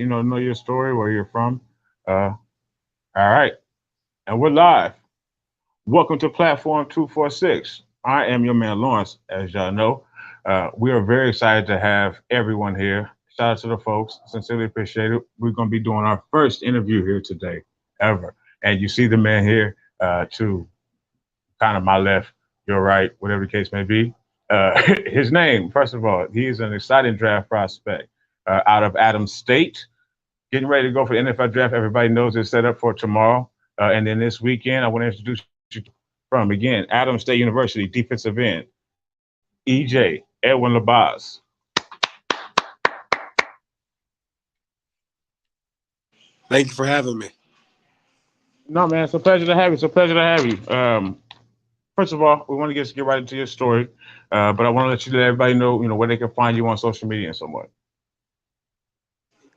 know your story, where you're from. All right, and we're live. Welcome to Platform 246. I am your man Lawrence, as y'all know. We are very excited to have everyone here. Shout out to the folks. Sincerely appreciate it. We're going to be doing our first interview here today, ever. And you see the man here, to kind of my left, your right, whatever the case may be. His name, first of all, he is an exciting draft prospect out of Adams State, getting ready to go for the NFL draft. Everybody knows it's set up for tomorrow. And then this weekend, I want to introduce you from, again, Adams State University, defensive end, EJ, Edwin Labaze. Thank you for having me. No, man, it's a pleasure to have you. It's a pleasure to have you. First of all, we want to get right into your story, but I want to let everybody know, where they can find you on social media and somewhat.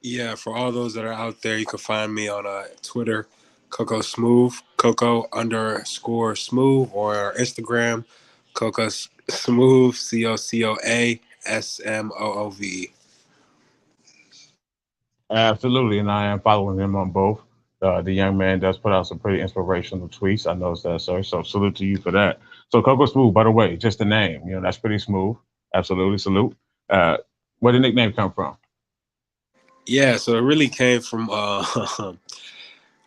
Yeah, for all those that are out there, you can find me on Twitter, Coco Smooth, Coco underscore Smooth, or Instagram, Coco Smooth, COCOA SMOOV. Absolutely, and I am following him on both. The young man does put out some pretty inspirational tweets. I noticed that, sir. So salute to you for that. So Coco Smooth, by the way, just the name, that's pretty smooth. Absolutely, salute. Uh, where did the nickname come from? Yeah, so it really came from I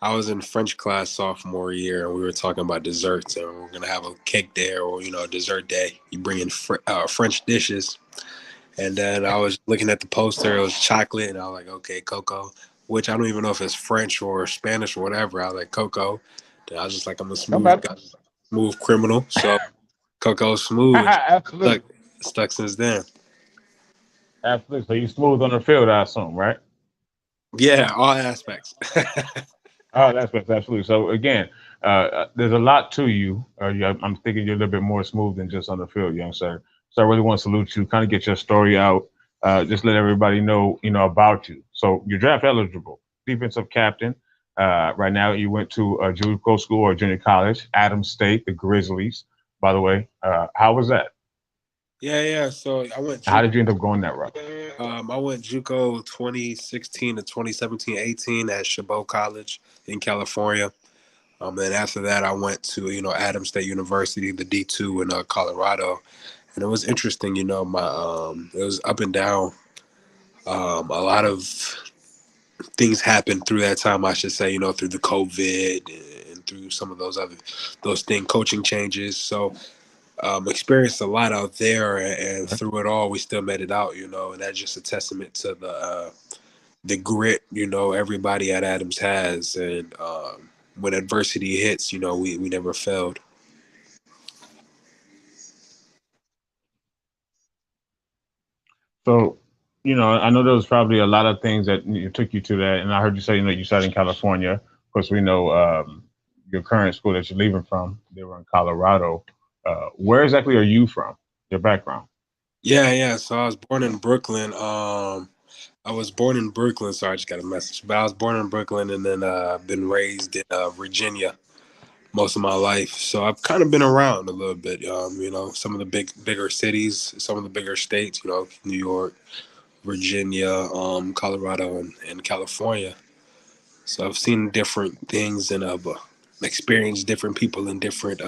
was in French class sophomore year, and we were talking about desserts, and we're gonna have a cake day or dessert day. You bring in French dishes. And then I was looking at the poster, it was chocolate, and I was like, okay, Coco, which I don't even know if it's French or Spanish or whatever. I was like, Coco. Then I was just like, I'm a No smooth matter. guy, smooth criminal. So Coco Smooth, and Absolutely, stuck since then. absolutely. So you smooth on the field, I assume, right? Yeah, all aspects. Oh, that's absolutely. So again, there's a lot to you. I'm thinking you're a little bit more smooth than just on the field, young sir. So I really want to salute you. Kind of get your story out. Just let everybody know, about you. So you're draft eligible, defensive captain. Right now, you went to a JUCO school or junior college, Adams State, the Grizzlies. By the way, how was that? Yeah. So How did you end up going that route? I went JUCO 2016 to 2017, 18 at Chabot College in California. And after that, I went to Adams State University, the D2 in Colorado, and it was interesting. My it was up and down. A lot of things happened through that time, I should say. Through the COVID and through some of those coaching changes. So experienced a lot out there, and through it all, we still made it out. And that's just a testament to the grit. Everybody at Adams has, and when adversity hits, we never failed. So, I know there was probably a lot of things that took you to that, and I heard you say, you started in California. Of course, we know your current school that you're leaving from. They were in Colorado. Where exactly are you from? Your background? Yeah. So I was born in Brooklyn. I was born in Brooklyn. Sorry, I just got a message. But I was born in Brooklyn, and then been raised in Virginia most of my life. So I've kind of been around a little bit. Some of the bigger cities, some of the bigger states. New York, Virginia, Colorado, and California. So I've seen different things, and I've experienced different people in different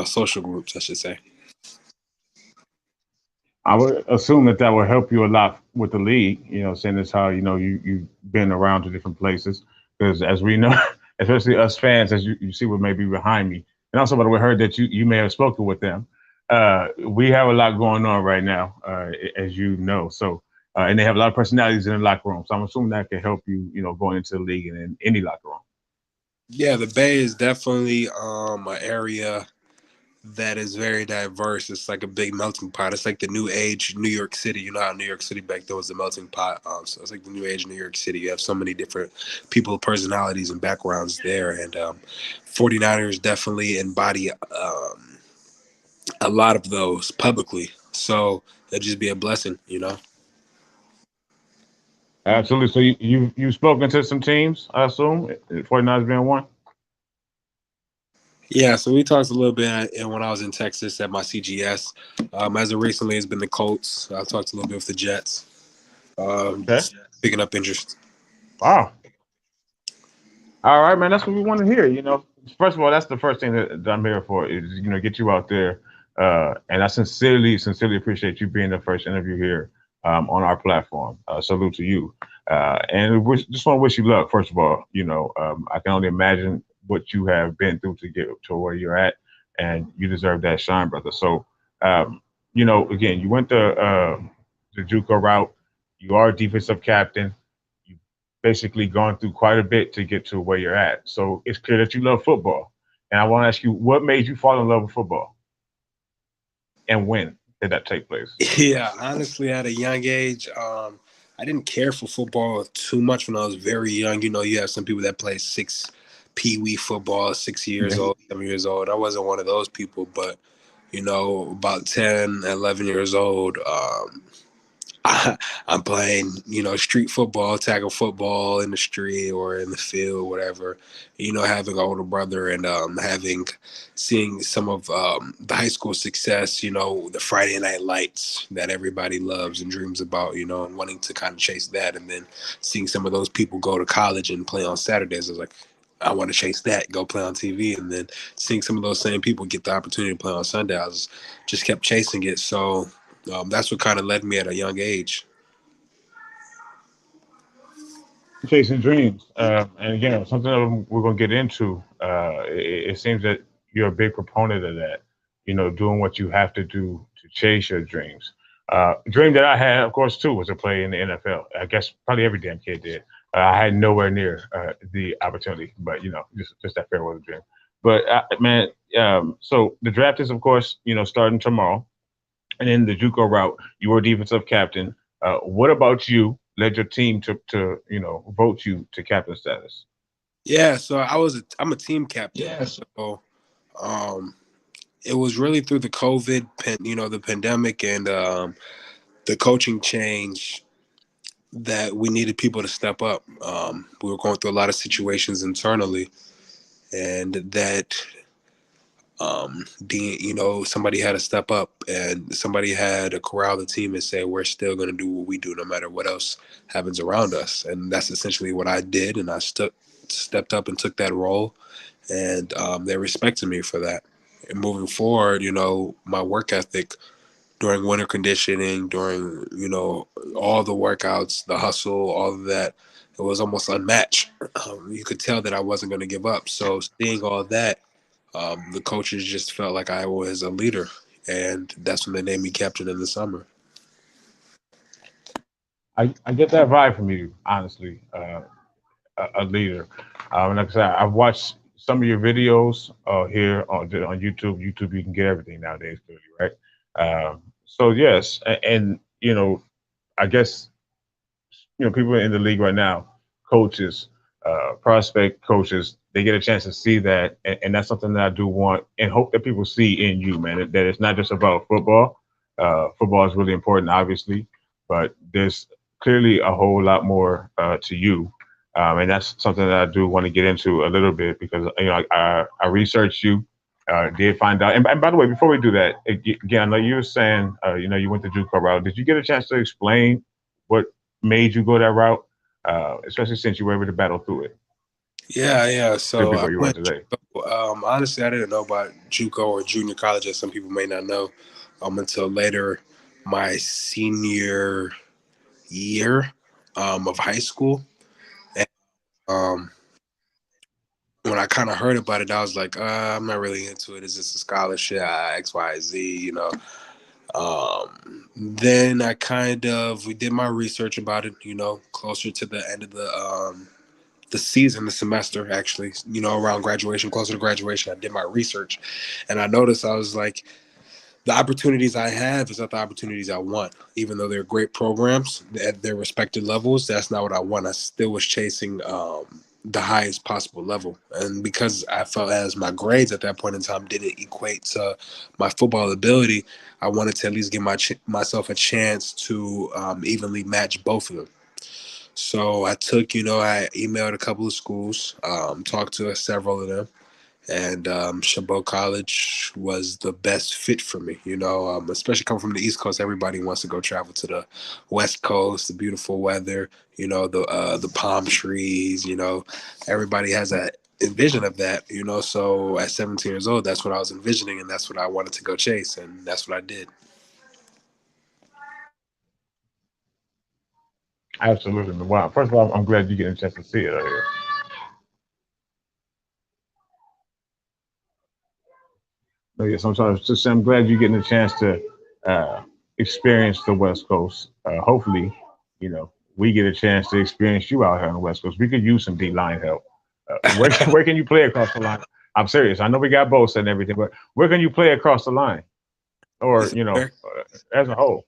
social groups, I should say. I would assume that that will help you a lot with the league. Seeing as how you've been around to different places. Because as we know, especially us fans, as you see what may be behind me, and also by the way, heard that you may have spoken with them. We have a lot going on right now, as you know. So, and they have a lot of personalities in the locker room. So I'm assuming that can help you, going into the league and in any locker room. Yeah, the Bay is definitely an area that is very diverse. It's like a big melting pot. It's like the new age New York City. You know how New York City back then was the melting pot. So it's like the new age New York City. You have so many different people, personalities, and backgrounds there. And 49ers definitely embody a lot of those publicly. So it'd just be a blessing. Absolutely. So you've spoken to some teams, I assume, 49ers being one. Yeah, so we talked a little bit and when I was in Texas at my CGS. As of recently, it's been the Colts. I talked a little bit with the Jets. Okay. Picking up interest. Wow. All right, man. That's what we want to hear. First of all, that's the first thing that I'm here for is get you out there. And I sincerely appreciate you being the first interview here on our platform. Salute to you. Just want to wish you luck. First of all, I can only imagine what you have been through to get to where you're at, and you deserve that shine, brother. So, again, you went the JUCO route. You are a defensive captain. Basically gone through quite a bit to get to where you're at. So it's clear that you love football. And I want to ask you, what made you fall in love with football, and when did that take place? Yeah, honestly, at a young age, I didn't care for football too much when I was very young. You have some people that play six pee-wee football, 6 years Yeah. old, 7 years old. I wasn't one of those people, but about 10, 11 years old, I'm playing, street football, tackle football in the street or in the field, whatever. Having an older brother and seeing some of the high school success, the Friday night lights that everybody loves and dreams about, and wanting to kind of chase that. And then seeing some of those people go to college and play on Saturdays, I was like, I want to chase that, go play on TV. And then seeing some of those same people get the opportunity to play on Sunday, just kept chasing it. So that's what kind of led me at a young age. Chasing dreams. And again, something that we're going to get into. It seems that you're a big proponent of that, doing what you have to do to chase your dreams. Dream that I had, of course, too, was to play in the NFL. I guess probably every damn kid did. I had nowhere near the opportunity, but, just that farewell dream. But, man, so the draft is, of course, starting tomorrow. And in the JUCO route, you were defensive captain. What about you led your team to vote you to captain status? Yeah, so I'm a team captain. Yes. So um, it was really through the the pandemic and the coaching change that we needed people to step up. We were going through a lot of situations internally, and that somebody had to step up and somebody had to corral the team and say, we're still going to do what we do no matter what else happens around us. And that's essentially what I did. And I stepped up and took that role. And they respected me for that. And moving forward, my work ethic during winter conditioning, during, all the workouts, the hustle, all of that, it was almost unmatched. You could tell that I wasn't going to give up. So seeing all that, the coaches just felt like I was a leader, and that's when they named me captain in the summer. I get that vibe from you, honestly, a leader. And like I said, I've watched some of your videos here on YouTube. YouTube, you can get everything nowadays, clearly, right? So yes, and I guess people in the league right now, coaches, prospect coaches, they get a chance to see that, and that's something that I do want and hope that people see in you, man. That it's not just about football. Football is really important, obviously, but there's clearly a whole lot more to you, and that's something that I do want to get into a little bit because I researched you. Did find out, and by the way, before we do that, again, I know you were saying, you went the JUCO route. Did you get a chance to explain what made you go that route, especially since you were able to battle through it Yeah. to So be I where you are went. today. Honestly, I didn't know about JUCO or junior college, as some people may not know, until later, my senior year of high school. And, um, when I kind of heard about it, I was like, I'm not really into it. Is this a scholarship? X, Y, Z, Then we did my research about it, closer to the end of the season, the semester, actually, around graduation, closer to graduation. I did my research and I noticed I was like, the opportunities I have is not the opportunities I want. Even though they're great programs at their respected levels, that's not what I want. I still was chasing the highest possible level. And because I felt as my grades at that point in time didn't equate to my football ability, I wanted to at least give myself a chance to evenly match both of them. So I emailed a couple of schools, talked to several of them, and Chabot College was the best fit for me. Especially coming from the East Coast, everybody wants to go travel to the West Coast, the beautiful weather, the palm trees. Everybody has a envision of that. So at 17 years old, that's what I was envisioning, and that's what I wanted to go chase, and that's what I did. Absolutely. Wow. First of all, I'm glad you get a chance to see it out here. But yeah, sometimes just I'm glad you're getting a chance to uh, experience the West Coast. Hopefully, we get a chance to experience you out here on the West Coast. We could use some D line help. Where can you play across the line? I'm serious. I know we got Bosa and everything, but where can you play across the line, You or said where? as a whole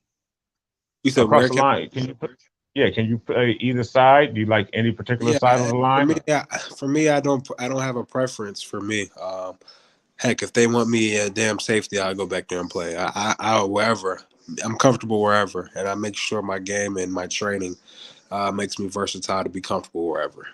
You said across where the can? line? Can you put? Yeah, can you play either side? Do you like any particular Yeah, side of the for line? me, I don't have a preference for me. Heck, if they want me a damn safety, I'll go back there and play. I wherever. I'm comfortable wherever, and I make sure my game and my training makes me versatile to be comfortable wherever.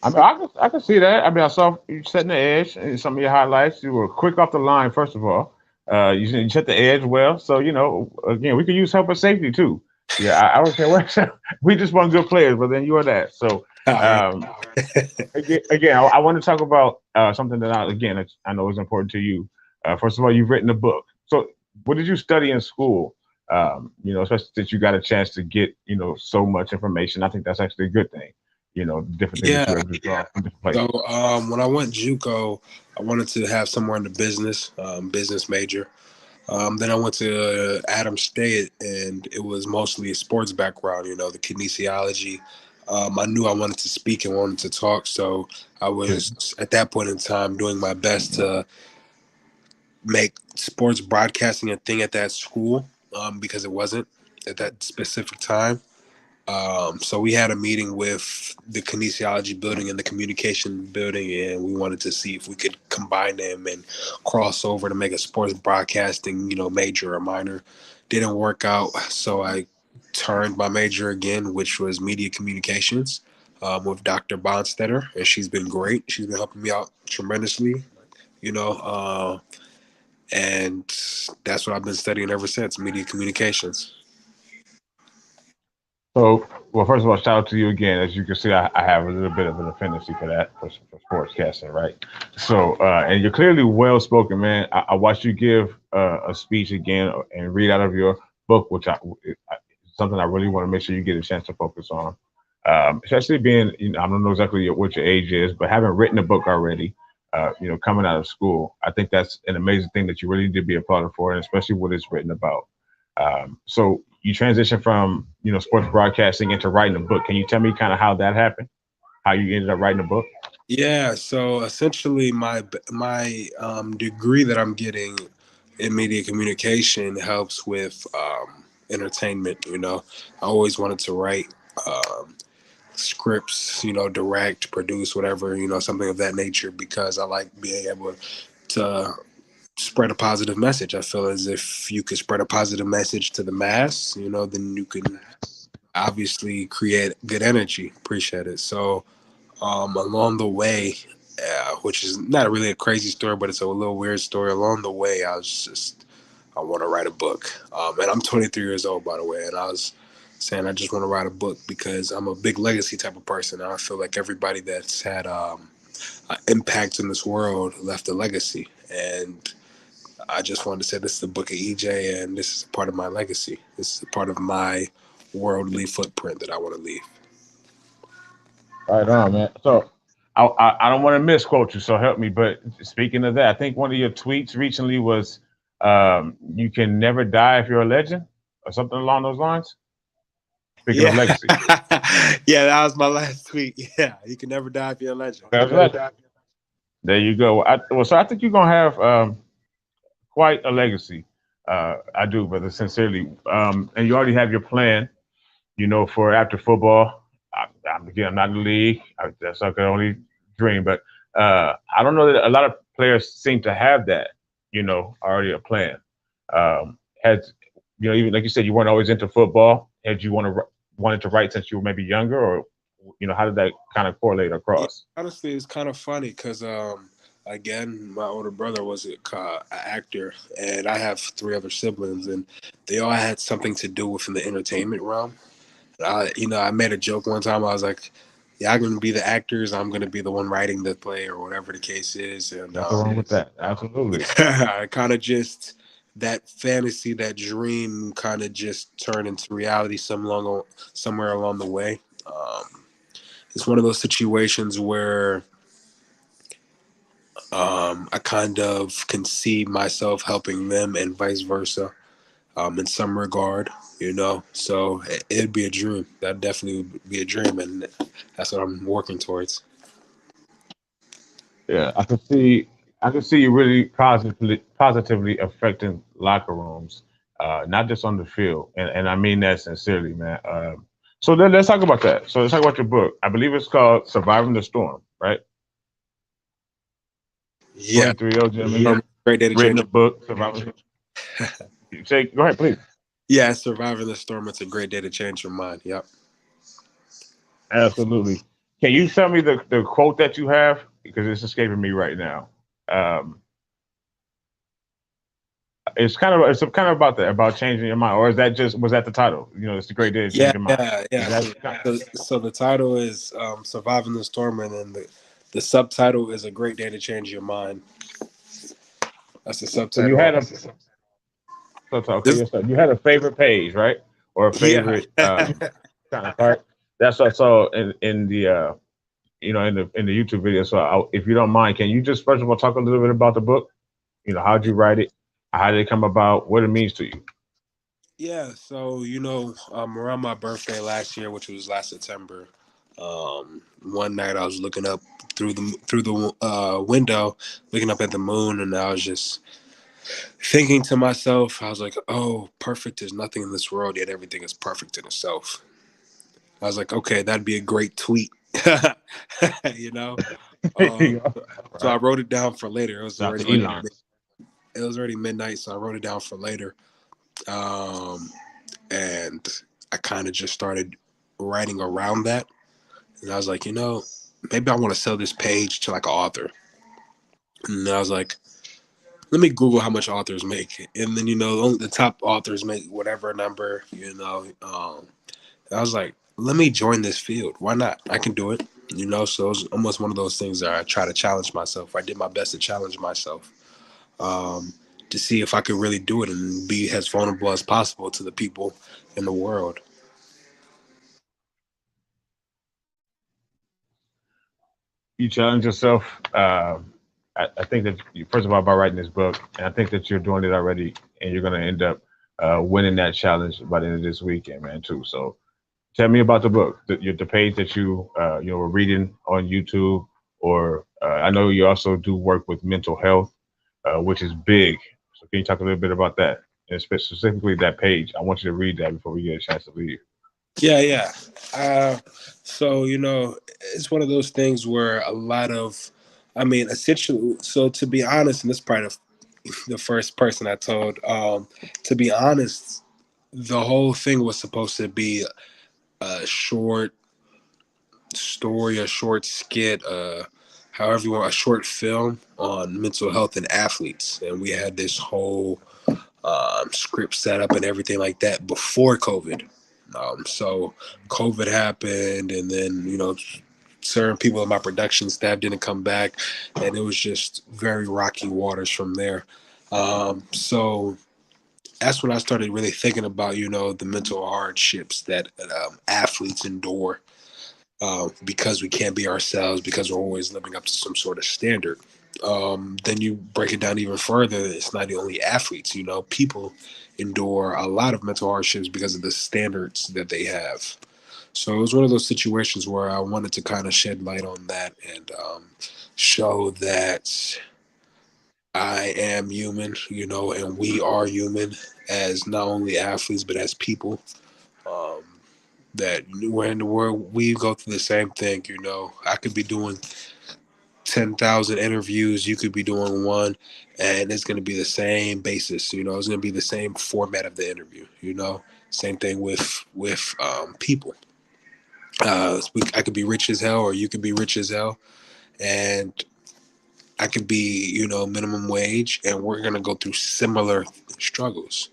I mean, I can see that. I mean, I saw you setting the edge in some of your highlights. You were quick off the line, first of all. You set the edge well. So, again, we could use help with safety too. Yeah, I don't care what. We just want good players, but then you are that. So, All right. um, again, I want to talk about something that I know is important to you. First of all, you've written a book. So, what did you study in school? Especially since you got a chance to get so much information. I think that's actually a good thing. Different things that Yeah. you're able to draw from different So places. when I went JUCO, I wanted to have somewhere in the business major. Then I went to Adams State, and it was mostly a sports background. The kinesiology. I knew I wanted to speak and wanted to talk, so I was at that point in time doing my best to make sports broadcasting a thing at that school, because it wasn't at that specific time. So we had a meeting with the kinesiology building and the communication building, and we wanted to see if we could combine them and cross over to make a sports broadcasting, major or minor. Didn't work out, so I turned my major again, which was media communications, with Dr. Bonstetter, and she's been great. She's been helping me out tremendously, you know, uh, and that's what I've been studying ever since, media communications. So, well, first of all, shout out to you again. As you can see, I have a little bit of an affinity for that, for sportscasting, right? So, and you're clearly well spoken, man. I watched you give a speech again and read out of your book, which something I really want to make sure you get a chance to focus on. Especially being, I don't know exactly what your age is, but having written a book already, coming out of school, I think that's an amazing thing that you really need to be a part of for, and especially what it's written about. So you transition from sports broadcasting into writing a book. Can you tell me kind of how that happened? How you ended up writing a book? Yeah, so essentially, my degree that I'm getting in media communication helps with entertainment. I always wanted to write scripts, direct, produce, whatever, something of that nature, because I like being able to spread a positive message. I feel as if you could spread a positive message to the mass, then you can obviously create good energy. Appreciate it. So along the way, which is not really a crazy story, but it's a little weird story. Along the way, I want to write a book. And I'm 23 years old, by the way. And I was saying I just want to write a book because I'm a big legacy type of person. And I feel like everybody that's had an impact in this world left a legacy. And I just wanted to say this is the book of EJ, and this is a part of my legacy. This is a part of my worldly footprint that I want to leave. Right on, man. So I don't want to misquote you, so help me. But speaking of that, I think one of your tweets recently was, "You can never die if you're a legend," or something along those lines. Speaking of Yeah. legacy, Yeah, that was my last tweet. Yeah, you can never die if you're a legend. that's legend. There you go. So I think you're gonna have quite a legacy. I do, brother, sincerely. And you already have your plan, for after football. Again, I'm not in the league. That's I could only dream, but I don't know that a lot of players seem to have that, already a plan. Had even like you said, you weren't always into football. Had you wanted to write since you were maybe younger, or How did that kind of correlate Yeah, across? honestly, it's kind of funny because again, my older brother was an actor, and I have three other siblings, and they all had something to do within the entertainment realm. I made a joke one time. I was like, "Yeah, I'm going to be the actors. I'm going to be the one writing the play, or whatever the case is." And Nothing wrong with that. Absolutely. I kind of just that fantasy, that dream, kind of just turned into reality somewhere along the way. It's one of those situations where I kind of can see myself helping them, and vice versa, in some regard. So it'd be a dream. That definitely would be a dream, and that's what I'm working towards. Yeah, I can see you really positively affecting locker rooms, not just on the field, and I mean that sincerely, man. So let's talk about that. So let's talk about your book. I believe it's called "Surviving the Storm," right? Yeah, 23-year-old gentleman great day to written change. a book. Surviving. Say, go ahead, please. Yeah, surviving the storm. It's a great day to change your mind. Yep. Absolutely. Can you tell me the quote that you have because it's escaping me right now? Um, it's kind of about changing your mind, or is that just was that the title? It's a great day to change Yeah, your mind. yeah, Is yeah. that So the title is "Surviving the Storm," and then the subtitle is "A Great Day to Change Your Mind." That's the so? You subtitle. had a okay, This, yes, sir. You had a favorite page, right, or a yeah. favorite kind of part. That's what I saw in the in the YouTube video. So if you don't mind, can you just first of all talk a little bit about the book? How'd you write it? How did it come about? What it means to you? Yeah, so around my birthday last year, which was last September, one night I was looking up through the window, looking up at the moon, and I was just thinking to myself, I was like, "Oh, perfect is nothing in this world, yet everything is perfect in itself." I was like, "Okay, that'd be a great tweet," you know. Um, so I Right. wrote it down for later. Dr. Elon. It was already midnight, so I wrote it down for later. Um, and I kind of just started writing around that. And I was like, maybe I want to sell this page to like an author. And I was like, let me Google how much authors make. And then, only the top authors make whatever number. I was like, let me join this field. Why not? I can do it. So it was almost one of those things that I try to challenge myself. I did my best to challenge myself, um, to see if I could really do it and be as vulnerable as possible to the people in the world. You challenge yourself. I think that first of all by writing this book, and I think that you're doing it already, and you're going to end up winning that challenge by the end of this weekend, man. Too. So tell me about the book, the page that you were reading on YouTube, or I know you also do work with mental health, which is big. So can you talk a little bit about that, and specifically that page? I want you to read that before we get a chance to leave. Yeah, yeah. So it's one of those things where essentially. So to be honest, and this is probably the first person I told. To be honest, the whole thing was supposed to be a short story, a short skit, however you want, a short film on mental health and athletes, and we had this whole script set up and everything like that before COVID. So COVID happened, and then certain people in my production staff didn't come back, and it was just very rocky waters from there. So that's when I started really thinking about the mental hardships that athletes endure, because we can't be ourselves, because we're always living up to some sort of standard. Then you break it down even further. It's not only athletes, people endure a lot of mental hardships because of the standards that they have. So it was one of those situations where I wanted to kind of shed light on that, and show that I am human, and we are human as not only athletes, but as people. Um, that we're in the world, we go through the same thing. I could be doing 10,000 interviews, you could be doing one, and it's going to be the same basis. It's going to be the same format of the interview. Same thing with people. I could be rich as hell, or you could be rich as hell, and I could be, minimum wage, and we're gonna go through similar struggles,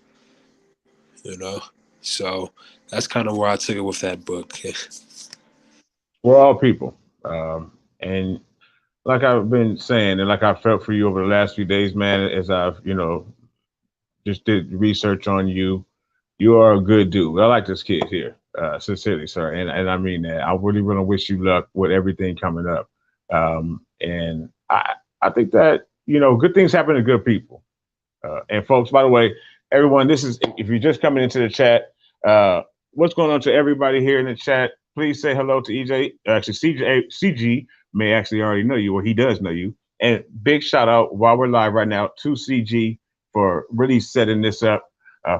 you know. So that's kind of where I took it with that book. We're all people. And like I've been saying, and like I felt for you over the last few days, man, as I've, just did research on you, you are a good dude. I like this kid here, sincerely, sir. And I mean that. I really want to wish you luck with everything coming up. And I think that, good things happen to good people. And folks, by the way, everyone, this is if you're just coming into the chat, uh, what's going on to everybody here in the chat? Please say hello to EJ. Actually, CG may actually already know you, or he does know you. And big shout out while we're live right now to CG for really setting this up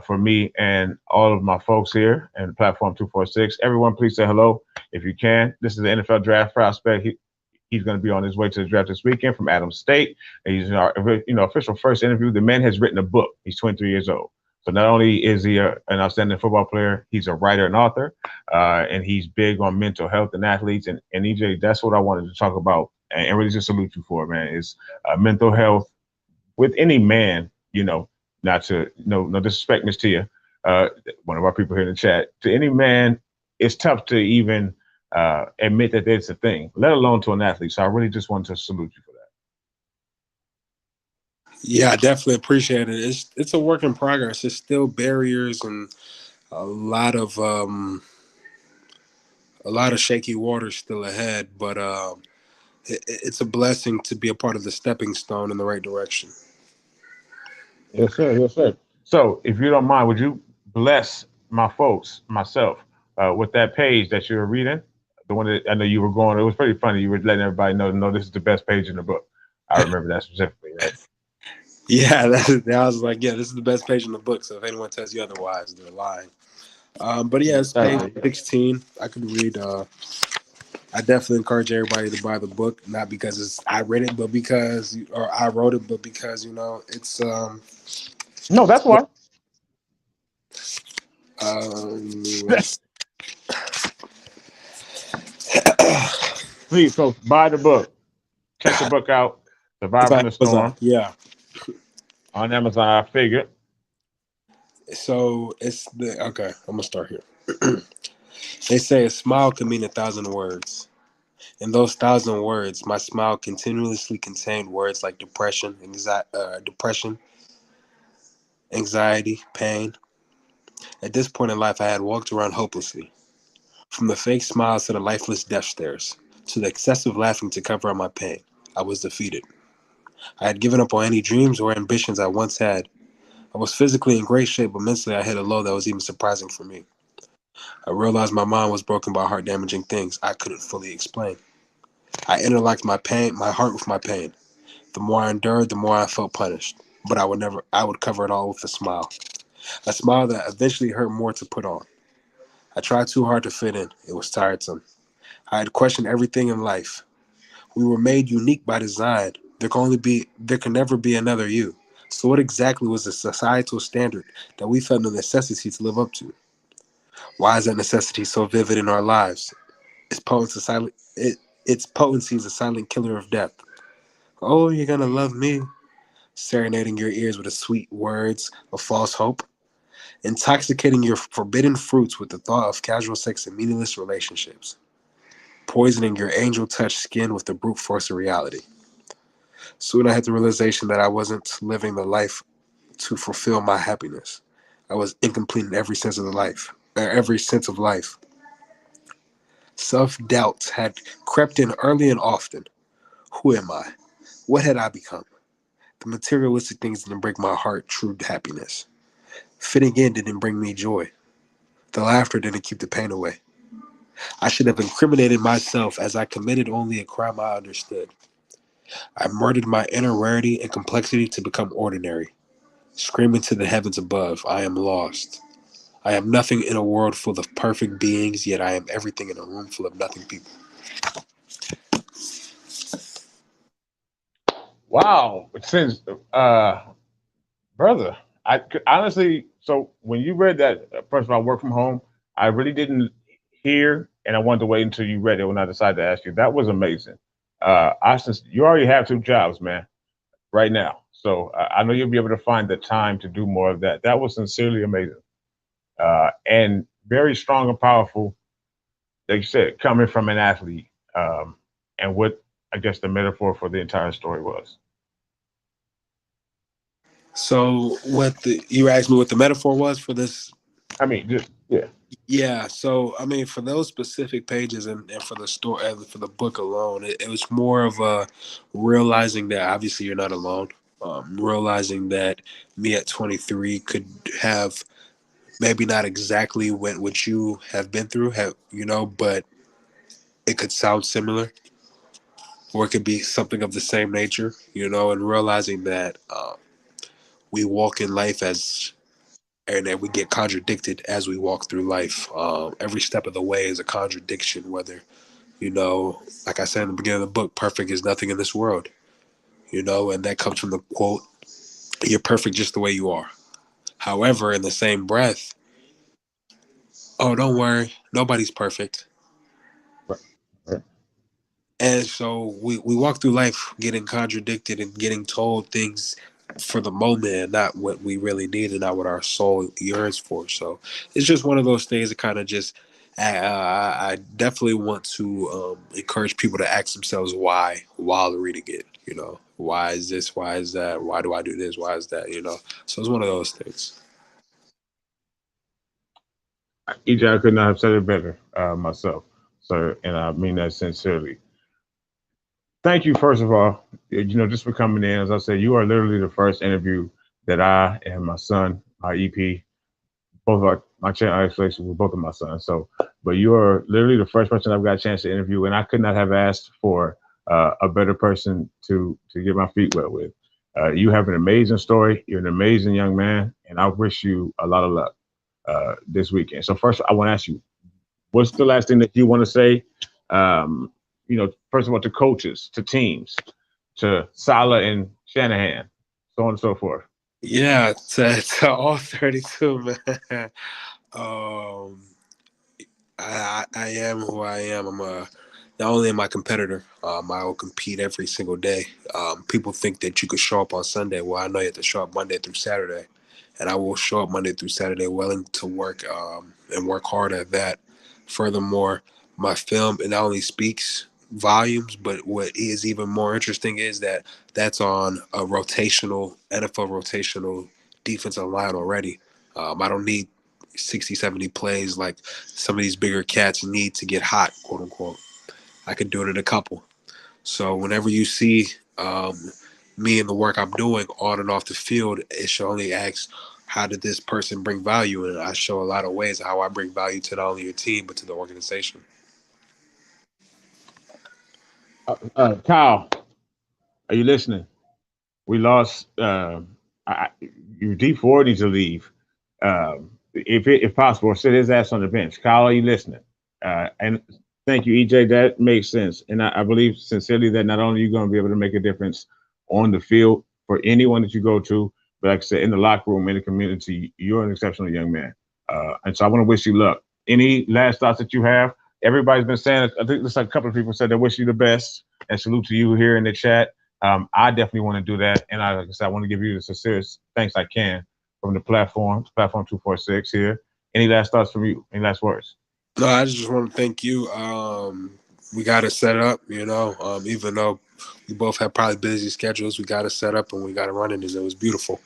for me and all of my folks here and platform 246. Everyone, please say hello if you can. This is the NFL draft prospect. He's going to be on his way to the draft this weekend from Adams State. And he's our official first interview. The man has written a book. He's 23 years old. So not only is he an outstanding football player, he's a writer and author, and he's big on mental health and athletes. And EJ, that's what I wanted to talk about and really just salute you for, man, is mental health with any man, not to, no disrespect, Miss Tia, one of our people here in the chat, to any man, it's tough to even admit that it's a thing, let alone to an athlete. So I really just wanted to salute you for that. Yeah, I definitely appreciate it. It's a work in progress. There's still barriers and a lot of shaky waters still ahead, but it's a blessing to be a part of the stepping stone in the right direction. Yes, sir. Yes, sir. So if you don't mind, would you bless my folks, myself, with that page that you were reading? The one that I know you were going, it was pretty funny. You were letting everybody know, no, this is the best page in the book. I remember that specifically, right? Yeah, I was like, yeah, this is the best page in the book. So if anyone tells you otherwise, they're lying. But yeah, it's page 16. I could read. I definitely encourage everybody to buy the book, not because I read it, but because, or I wrote it, but because it's. No, that's why. Um, Please, folks, buy the book. Check the book out. Surviving the Storm. Yeah. On Amazon, I figured. So okay. I'm gonna start here. They say a smile can mean 1,000 words. In those 1,000 words, my smile continuously contained words like depression, anxiety, pain. At this point in life, I had walked around hopelessly. From the fake smiles to the lifeless death stares, to the excessive laughing to cover up my pain, I was defeated. I had given up on any dreams or ambitions I once had. I was physically in great shape, but mentally I hit a low that was even surprising for me. I realized my mind was broken by heart-damaging things I couldn't fully explain. I interlocked my heart with my pain. The more I endured, the more I felt punished. But I would cover it all with a smile. A smile that eventually hurt more to put on. I tried too hard to fit in. It was tiresome. I had questioned everything in life. We were made unique by design. There can never be another you. So what exactly was the societal standard that we felt the necessity to live up to? Why is that necessity so vivid in our lives? Its potency is a silent killer of death. Oh, you're gonna love me, serenading your ears with the sweet words of false hope, intoxicating your forbidden fruits with the thought of casual sex and meaningless relationships, poisoning your angel touched skin with the brute force of reality. Soon I had the realization that I wasn't living the life to fulfill my happiness. I was incomplete in every sense of life. Self doubts had crept in early and often. Who am I? What had I become? The materialistic things didn't bring my heart true happiness. Fitting in didn't bring me joy. The laughter didn't keep the pain away. I should have incriminated myself as I committed only a crime I understood. I murdered my inner rarity and complexity to become ordinary, screaming to the heavens above, I am lost. I am nothing in a world full of perfect beings, yet I am everything in a room full of nothing people. Wow. Since brother, I honestly, so when you read that, first of all, work from home, I really didn't hear and I wanted to wait until you read it when I decided to ask you. That was amazing. You already have two jobs, man, right now. So I know you'll be able to find the time to do more of that. That was sincerely amazing, and very strong and powerful. Like you said, coming from an athlete, and what I guess the metaphor for the entire story was. So what you asked me what the metaphor was for this? I mean, just yeah. Yeah, so I mean, for those specific pages and for the story and for the book alone, it was more of a realizing that obviously you're not alone. Realizing that me at 23 could have maybe not exactly what you have been through, but it could sound similar, or it could be something of the same nature, and realizing that we walk in life as and that we get contradicted as we walk through life. Every step of the way is a contradiction, whether like I said in the beginning of the book, perfect is nothing in this world, and that comes from the quote, "You're perfect just the way you are." However, in the same breath, oh, don't worry, nobody's perfect. Right, right. And so we walk through life getting contradicted and getting told things for the moment and not what we really need and not what our soul yearns for. So it's just one of those things that kind of just, I definitely want to encourage people to ask themselves why while reading it. Why is this? Why is that? Why do I do this? Why is that? So it's one of those things. EJ, I could not have said it better myself. So, and I mean that sincerely. Thank you, first of all, just for coming in. As I said, you are literally the first interview that I and my son, my EP, both of my channel isolation with both of my sons. So, but you are literally the first person I've got a chance to interview, and I could not have asked for a better person to get my feet wet with. You have an amazing story. You're an amazing young man, and I wish you a lot of luck this weekend. So, first, I want to ask you, what's the last thing that you want to say? First of all, to coaches, to teams, to Salah and Shanahan, so on and so forth. Yeah, to all 32, man. Um, I am who I am. Not only am I a competitor, I will compete every single day. People think that you could show up on Sunday. Well, I know you have to show up Monday through Saturday, and I will show up Monday through Saturday, willing to work and work hard at that. Furthermore, my film it not only speaks volumes, but what is even more interesting is that that's on a rotational NFL rotational defensive line already. I don't need 60, 70 plays like some of these bigger cats need to get hot, quote unquote. I can do it in a couple. So whenever you see me and the work I'm doing on and off the field, it should only ask, how did this person bring value? And I show a lot of ways how I bring value to not only your team, but to the organization. Kyle, are you listening? We lost. Your D4 needs to leave. If possible, sit his ass on the bench. Kyle, are you listening? And thank you, EJ. That makes sense, and I believe sincerely that not only are you going to be able to make a difference on the field for anyone that you go to, but like I said, in the locker room, in the community, you're an exceptional young man. And so I want to wish you luck. Any last thoughts that you have? Everybody's been saying. I think there's like a couple of people said they wish you the best and salute to you here in the chat. I definitely want to do that, and like I said, I want to give you the sincerest thanks I can from the platform 246 here. Any last thoughts from you? Any last words? No, I just want to thank you. We got it set up, even though we both have probably busy schedules, we got it set up and we got it running. It was beautiful.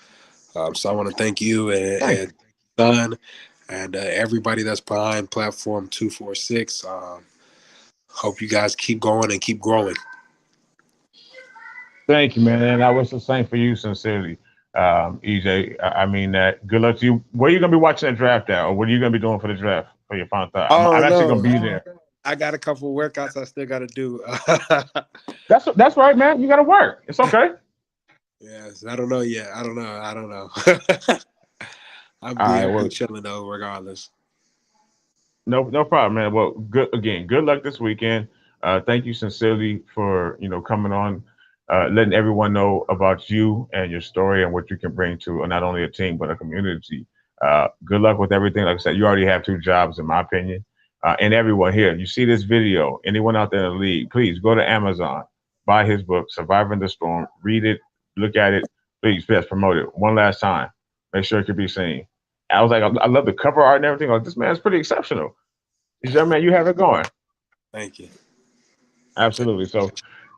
So I want to thank you and Don and everybody that's behind Platform 246. Hope you guys keep going and keep growing. Thank you, man. And I wish the same for you, sincerely, EJ. I mean that. Good luck to you. Where are you gonna be watching the draft at, or what are you gonna be doing for the draft for your final thought? I'm Oh actually gonna no, be there. I got a couple of workouts I still got to do. That's right, man. You gotta work. It's okay. Yes, I don't know yet. I don't know. I don't know. All right. I'll be Well, chilling though, regardless. no problem, man. Well, good again. Good luck this weekend. Thank you sincerely for coming on, letting everyone know about you and your story and what you can bring to not only a team but a community. Good luck with everything. Like I said, you already have two jobs, in my opinion. And everyone here, you see this video, anyone out there in the league, please go to Amazon, buy his book, Surviving the Storm, read it, look at it, please, yes, promote it one last time. Make sure it can be seen. I was like, I love the cover art and everything. Like, this man's pretty exceptional. This young man, you have it going. Thank you. Absolutely. So,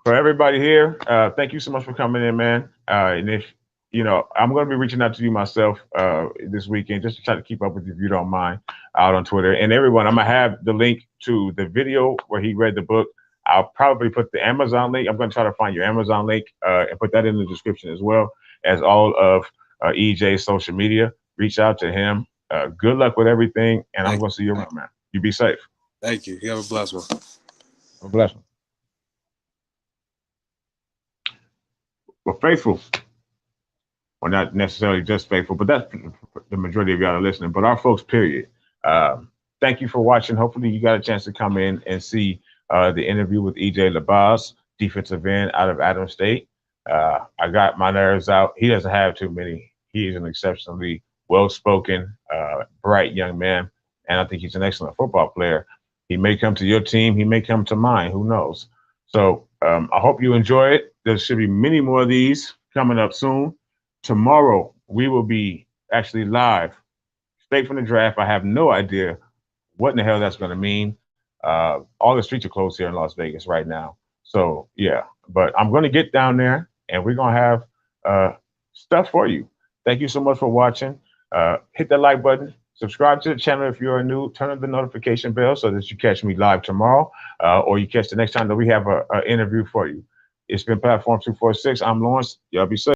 for everybody here, thank you so much for coming in, man. And if I'm going to be reaching out to you myself this weekend just to try to keep up with you if you don't mind out on Twitter. And everyone, I'm going to have the link to the video where he read the book. I'll probably put the Amazon link. I'm going to try to find your Amazon link and put that in the description as well as all of EJ's social media. Reach out to him. Good luck with everything. And I'm going to see you around, man. You be safe. Thank you. You have a blessed one. Have a blessed one. Well, faithful. Well, not necessarily just faithful, but that's the majority of y'all are listening. But our folks, period. Thank you for watching. Hopefully, you got a chance to come in and see the interview with EJ Labaze, defensive end out of Adams State. I got my nerves out. He doesn't have too many. He is an exceptionally well-spoken, bright young man, and I think he's an excellent football player. He may come to your team. He may come to mine. Who knows? So I hope you enjoy it. There should be many more of these coming up soon. Tomorrow, we will be actually live, straight from the draft. I have no idea what in the hell that's going to mean. All the streets are closed here in Las Vegas right now. So, yeah, but I'm going to get down there, and we're going to have stuff for you. Thank you so much for watching. Hit that like button. Subscribe to the channel if you are new. Turn on the notification bell so that you catch me live tomorrow or you catch the next time that we have an interview for you. It's been Platform 246. I'm Lawrence. Y'all be safe.